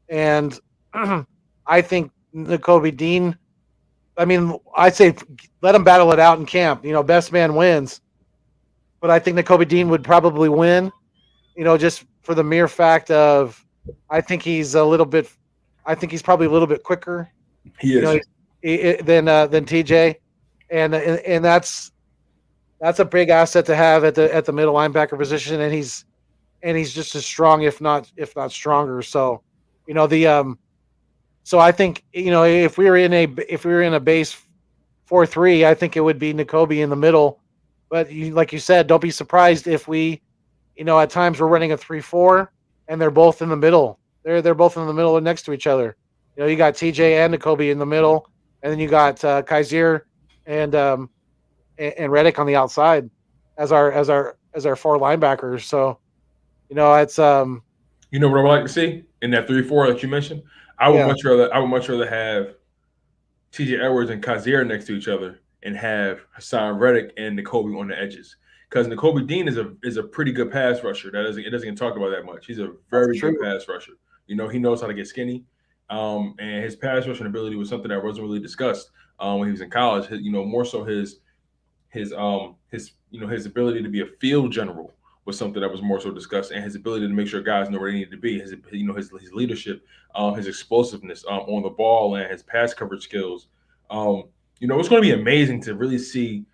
And I think Nakobe Dean, I'd say let him battle it out in camp. Best man wins. But I think Nakobe Dean would probably win, just for the mere fact of I think he's probably a little bit quicker. He is. Than TJ, and that's a big asset to have at the middle linebacker position, and he's just as strong, if not stronger. So, so I think if we were in a base 4-3, I think it would be Nakobe in the middle. But like you said, don't be surprised if we, at times we're running a 3-4 and they're both in the middle. They're both in the middle and next to each other. You got TJ and Nakobe in the middle, and then you got Kaiser and Reddick on the outside as our 4 linebackers. So, it's You know what I would like to see in that 3-4 that you mentioned? I would much rather have TJ Edwards and Kaiser next to each other and have Hassan Reddick and Nakobe on the edges. Because Nakobe Dean is a pretty good pass rusher. It doesn't get talked about that much. He's a very good pass rusher. He knows how to get skinny. And his pass rushing ability was something that wasn't really discussed when he was in college. More so his ability to be a field general was something that was more so discussed, and his ability to make sure guys know where they need to be. His leadership, his explosiveness on the ball, and his pass coverage skills. It's going to be amazing to really see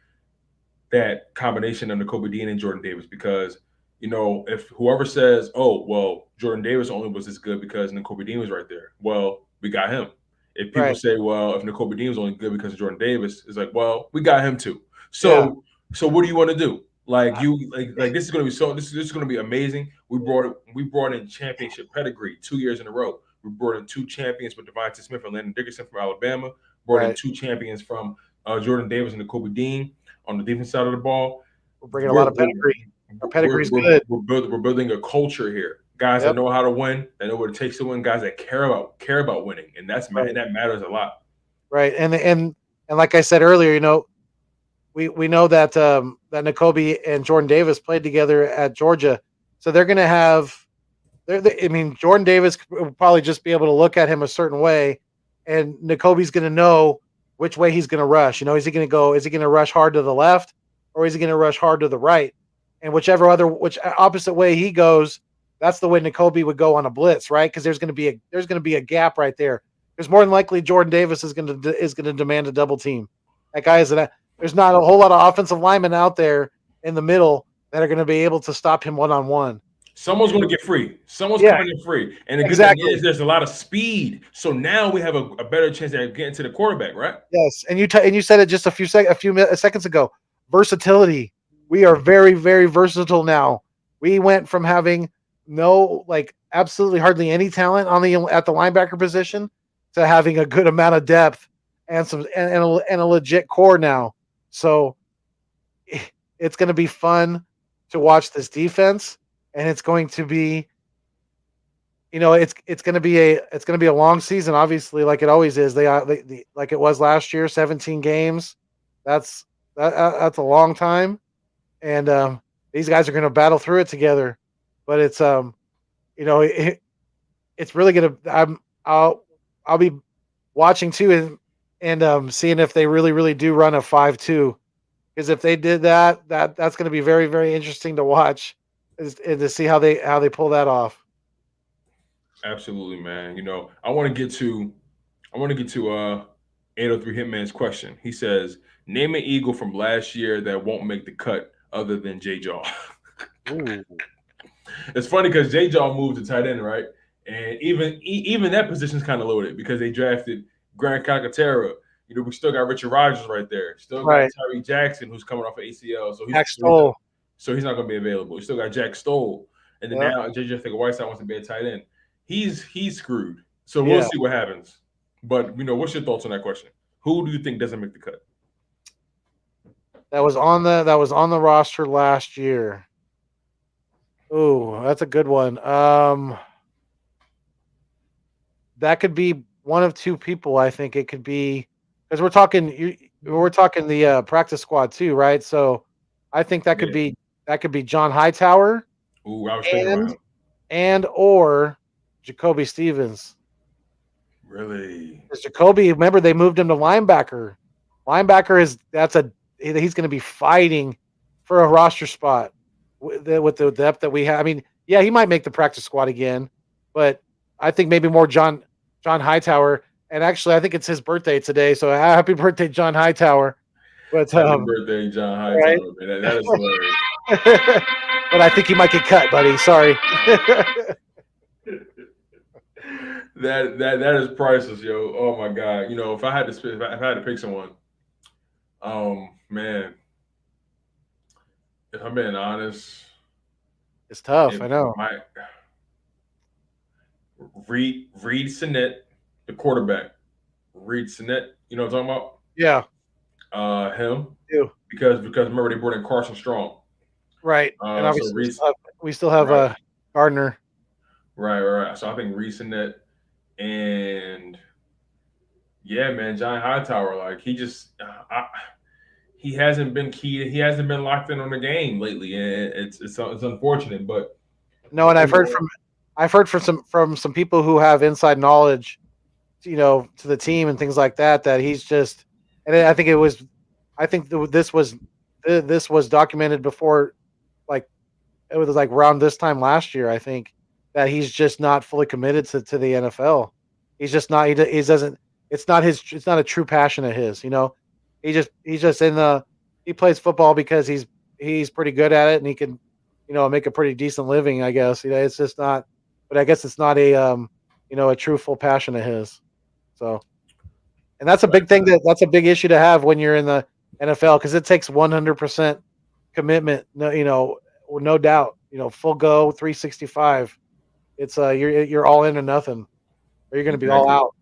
that combination of Nakobe Dean and Jordan Davis, because if whoever says, "Oh, well, Jordan Davis only was this good because Nakobe Dean was right there," well, we got him. If people say, "Well, if Nakobe Dean was only good because of Jordan Davis," it's like, well, we got him too. So what do you want to do? This is going to be this is going to be amazing. We brought in championship pedigree 2 years in a row. We brought in 2 champions with Devonta Smith and Landon Dickerson from Alabama. Brought in 2 champions from Jordan Davis and Nakobe Dean on the defense side of the ball. We're bringing a lot of pedigree. Our pedigree's good. We're building a culture here. Guys that know how to win, that know what it takes to win. Guys that care about winning, and that matters a lot. Right, and like I said earlier, we know that that Nakobe and Jordan Davis played together at Georgia, so they're going to have. Jordan Davis will probably just be able to look at him a certain way, and Nakobe's going to know which way he's going to rush. Is he going to rush hard to the left, or is he going to rush hard to the right? And which opposite way he goes, that's the way Nakobe would go on a blitz, right? Because there's going to be a gap right there. There's more than likely Jordan Davis is going to demand a double team. That guy there's not a whole lot of offensive linemen out there in the middle that are going to be able to stop him one-on-one. Someone's going to get free. Someone's Yeah, coming in free. And the good thing exactly. is there's a lot of speed. So now we have a better chance at getting to the quarterback, right? Yes, and you said it just a few seconds ago. Versatility. We are very very versatile now. We went from having no like absolutely hardly any talent on the at the linebacker position to having a good amount of depth and and a legit core now. So it's going to be fun to watch this defense, and it's going to be it's going to be a long season, obviously, like it always is. Like it was last year, 17 games. That's that's a long time, and these guys are going to battle through it together. But it's you know, it's really going to. I'll be watching too, and seeing if they really do run a 5-2. Because if they did that, that's going to be very very interesting to watch, and to see how they pull that off. Absolutely, man. I want to get to 803 Hitman's question. He says, "Name an Eagle from last year that won't make the cut other than J Jaw." Ooh. It's funny because J Jaw moved to tight end, right? And even that position's kind of loaded because they drafted Grant Calcaterra. We still got Richard Rodgers right there. Still got Right. Tyree Jackson, who's coming off of ACL. So Jack Stoll. he's not going to be available. You still got Jack Stoll, and then Yep. now JJ Whiteside wants to be a tight end. He's screwed. So we'll Yeah. see what happens. But what's your thoughts on that question? Who do you think doesn't make the cut? That was on the roster last year. Ooh, that's a good one. That could be one of two people. I think it could be because we're talking the practice squad too, right? So I think Yeah. that could be John Hightower Ooh, I was thinking about and him. or Jacoby Stevens. Really? Because Jacoby, remember they moved him to linebacker. Linebacker he's going to be fighting for a roster spot with the depth that we have. I mean, yeah, he might make the practice squad again, but I think maybe more John Hightower. And actually, I think it's his birthday today, so happy birthday, John Hightower. But Happy birthday, John right, Hightower, man. That is hilarious. but I think he might get cut, buddy. Sorry. That is priceless, yo. Oh my god. If I had to if I had to pick someone, man, if I'm being honest, It's tough. it I know. might Reed Sinet, the quarterback. Reed Sinet, you know what I'm talking Yeah. about? Him. Do Because remember they brought in Carson Strong. right, and So obviously Reed, we still have right, Gardner. right. So I think Reed Sinet and yeah, man, John Hightower, like he hasn't been key. He hasn't been locked in on the game lately, and it's unfortunate. But No, and overall, I've heard from some people who have inside knowledge, to the team and things like that. That he's just, and I think this was documented before, like it was like around this time last year. I think that he's just not fully committed to the NFL. He's just not. He doesn't. It's not his. It's not a true passion of his. He's just in the. He plays football because he's pretty good at it and he can, make a pretty decent living. I guess. It's just not. But I guess it's not a true full passion of his. So, and that's a big thing that's a big issue to have when you're in the NFL because it takes 100% commitment. No, no doubt. Full go 365. It's you're all in or nothing, or you're going to be all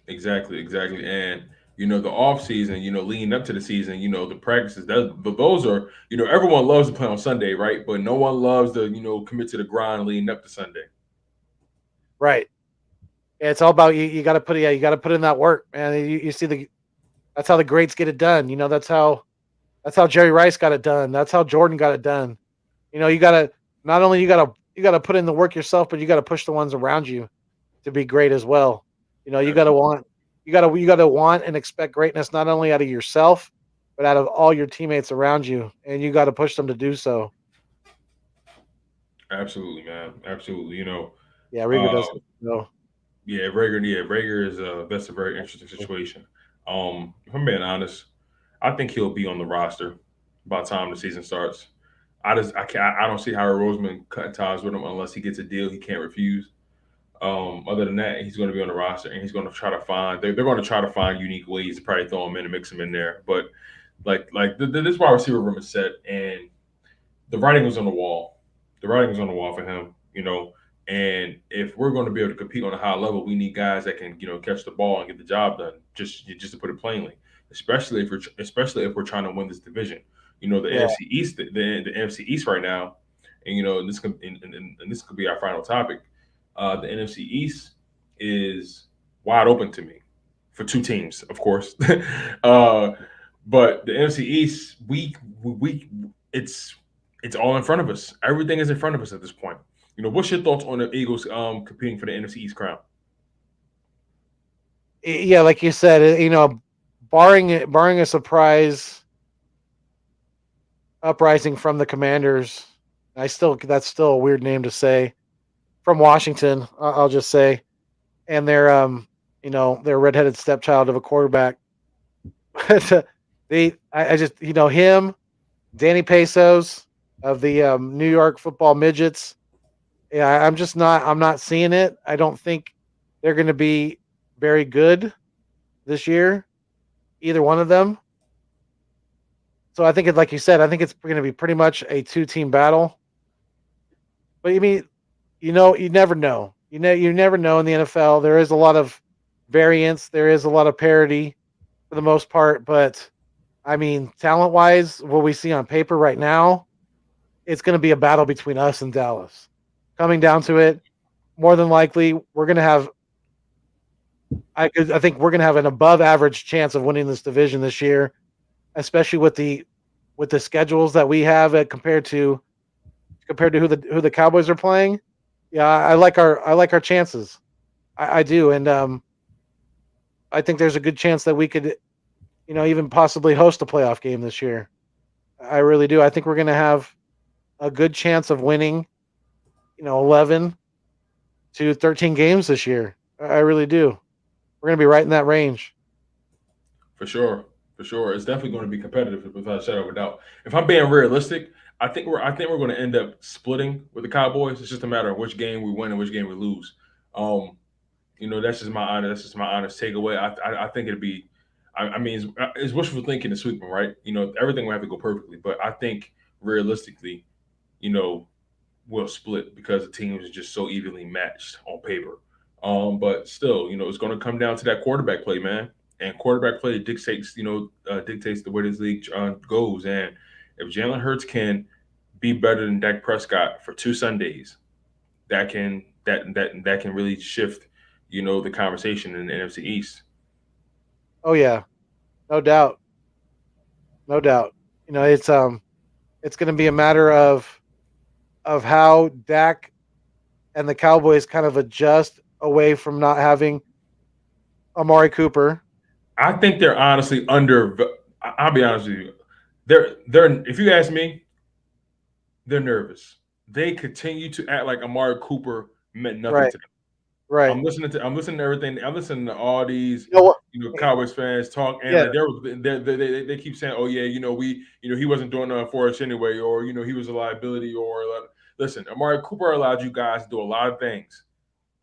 exactly, out. exactly, and the off season, leading up to the season, the practices. Those are everyone loves to play on Sunday, right? But no one loves to commit to the grind leading up to Sunday. Right. Yeah, it's all about you. You got to you got to put in that work, man. You see that's how the greats get it done. That's how Jerry Rice got it done. That's how Jordan got it done. You got to not only you got to put in the work yourself, but you got to push the ones around you to be great as well. You got to Absolutely, want you got to want and expect greatness not only out of yourself, but out of all your teammates around you, and you got to push them to do so. absolutely, man, absolutely. Yeah, Rieger Uh, does. No. yeah, Rager is that's a very interesting situation. If I'm being honest, I think he'll be on the roster by the time the season starts. I can't. I don't see Howard Roseman cutting ties with him unless he gets a deal he can't refuse. Other than that, he's going to be on the roster, and he's going to try to find. They're going to try to find unique ways to probably throw him in and mix him in there. But this wide receiver room is set, and the writing was on the wall. The writing was on the wall for him, you know. And if we're going to be able to compete on a high level, we need guys that can, catch the ball and get the job done. Just to put it plainly, especially if we're trying to win this division. The Yeah. NFC East, the NFC East right now, and this could be our final topic. The NFC East is wide open to me for two teams, of course. uh, but the NFC East, we it's all in front of us. Everything is in front of us at this point. What's your thoughts on the Eagles competing for the NFC East crown? Yeah, like you said, barring a surprise uprising from the Commanders, that's still a weird name to say, from Washington. I'll just say, and they're redheaded stepchild of a quarterback. I just him, Danny Pesos of the New York Football Midgets. Yeah, I'm not seeing it. I don't think they're going to be very good this year, either one of them. So I think like you said, I think it's going to be pretty much a two-team battle. But you never know. You never know in the NFL. There is a lot of variance. There is a lot of parity for the most part. But I mean, talent-wise, what we see on paper right now, it's going to be a battle between us and Dallas. Coming down to it, more than likely, we're going to have. I think we're going to have an above-average chance of winning this division this year, especially with the schedules that we have compared to who the Cowboys are playing. Yeah, I like our chances. I do, and I think there's a good chance that we could, even possibly host a playoff game this year. I really do. I think we're going to have a good chance of winning, 11 to 13 games this year. I really do. We're going to be right in that range. For sure, for sure, it's definitely going to be competitive without a shadow of a doubt. If I'm being realistic, I think we're going to end up splitting with the Cowboys. It's just a matter of which game we win and which game we lose. Um, that's just my honest takeaway. I think it'd be. I mean, it's wishful thinking to sweep them, right? Everything will have to go perfectly, but I think realistically, you know, will split because the teams are just so evenly matched on paper. But still, it's going to come down to that quarterback play, man. And quarterback play dictates the way this league goes. And if Jalen Hurts can be better than Dak Prescott for two Sundays, that can really shift, the conversation in the NFC East. Oh yeah, no doubt, no doubt. It's going to be a matter of how Dak and the Cowboys kind of adjust away from not having Amari Cooper. I think they're honestly under. I'll be honest with you. They're. If you ask me, they're nervous. They continue to act like Amari Cooper meant nothing Right, to them. right. I'm listening to everything. I'm listening to all these You know what? Cowboys fans talk, and Yeah, like they keep saying, oh yeah, we he wasn't doing nothing for us anyway, or he was a liability, or listen, Amari Cooper allowed you guys to do a lot of things.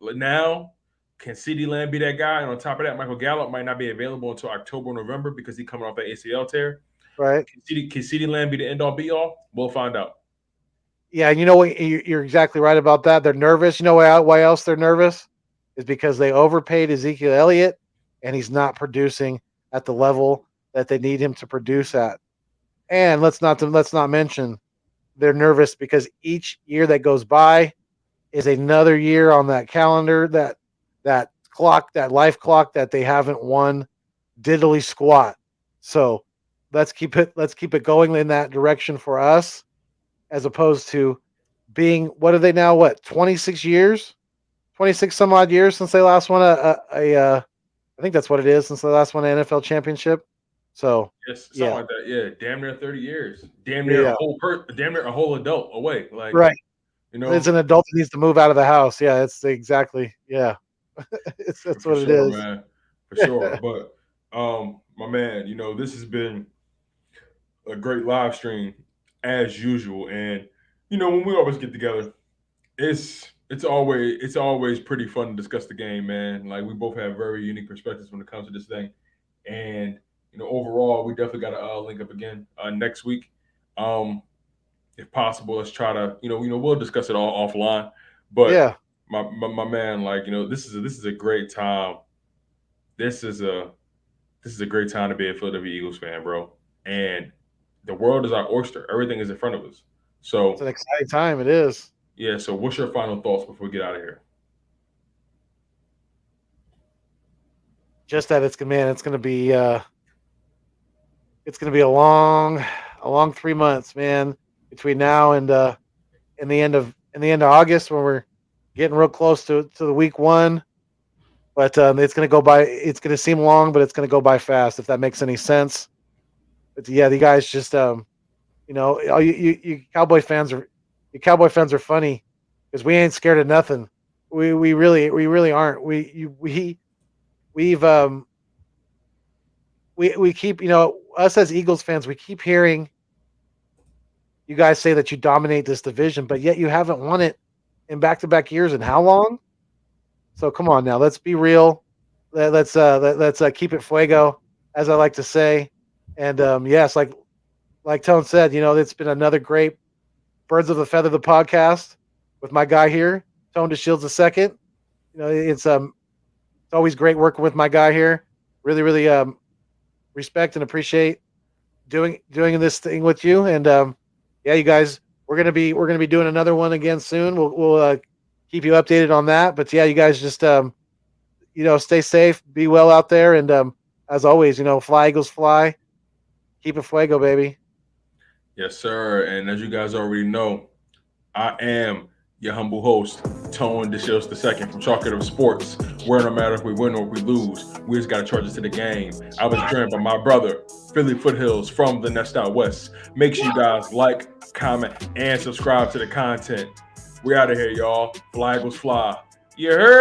Now, can CeeDee Lamb be that guy? And on top of that, Michael Gallup might not be available until October, November because he's coming off that ACL tear. right. Can CeeDee Lamb be the end all be all? We'll find out. Yeah, and you know what? You're exactly right about that. They're nervous. You know why else they're nervous? Is because they overpaid Ezekiel Elliott, and he's not producing at the level that they need him to produce at. And let's not mention they're nervous because each year that goes by is another year on that calendar that life clock that they haven't won diddly squat. So let's keep it going in that direction for us, as opposed to being, what are they now? What, 26 years? 26 some odd years since they last won I think that's what it is, since they last won an NFL championship. So Yes, something yeah, like that. Yeah, damn near 30 years. Damn near a yeah, damn near a whole adult away. Like, right. you It's know, an adult that needs to move out of the house. Yeah, it's exactly, yeah. That's for what it sure, is. man. For sure. But my man, this has been a great live stream. as usual. And when we always get together, it's always pretty fun to discuss the game, man. Like we both have very unique perspectives when it comes to this thing, and overall, we definitely got to link up again next week. Um, if possible, let's try to we'll discuss it all offline. But Yeah. my man, like this is a great time. This is a great time to be a Philadelphia Eagles fan, bro. And the world is our oyster. Everything is in front of us. It's So an exciting time. It is. yeah. So what's your final thoughts before we get out of here? Just that it's gonna be a long 3 months, man, between now and in the end of August when we're getting real close to the week one. But it's gonna go by. It's gonna seem long, but it's gonna go by fast. If that makes any sense. But yeah, the guys just all you Cowboy fans are funny because we ain't scared of nothing. We really aren't. We've we keep us as Eagles fans, we keep hearing you guys say that you dominate this division, but yet you haven't won it in back-to-back years. And how long? So come on now, let's be real. Let's keep it fuego, as I like to say. And yes, like Tone said, it's been another great Birds of the Feather the podcast with my guy here, Tone DeShields the second. It's always great working with my guy here. Really, really respect and appreciate doing this thing with you. And yeah, you guys, we're gonna be doing another one again soon. We'll keep you updated on that. But yeah, you guys just stay safe, be well out there, and as always, fly Eagles fly, keep it fuego, baby. Yes, sir. And as you guys already know, I am your humble host, Tone DeShields II from Chalk It Up Sports, where no matter if we win or if we lose, we just got to charge it to the game. I was joined by my brother, Philly Foothills from the Nest Out West. Make sure you guys like, comment, and subscribe to the content. We out of here, y'all. Fly Eagles fly. You heard?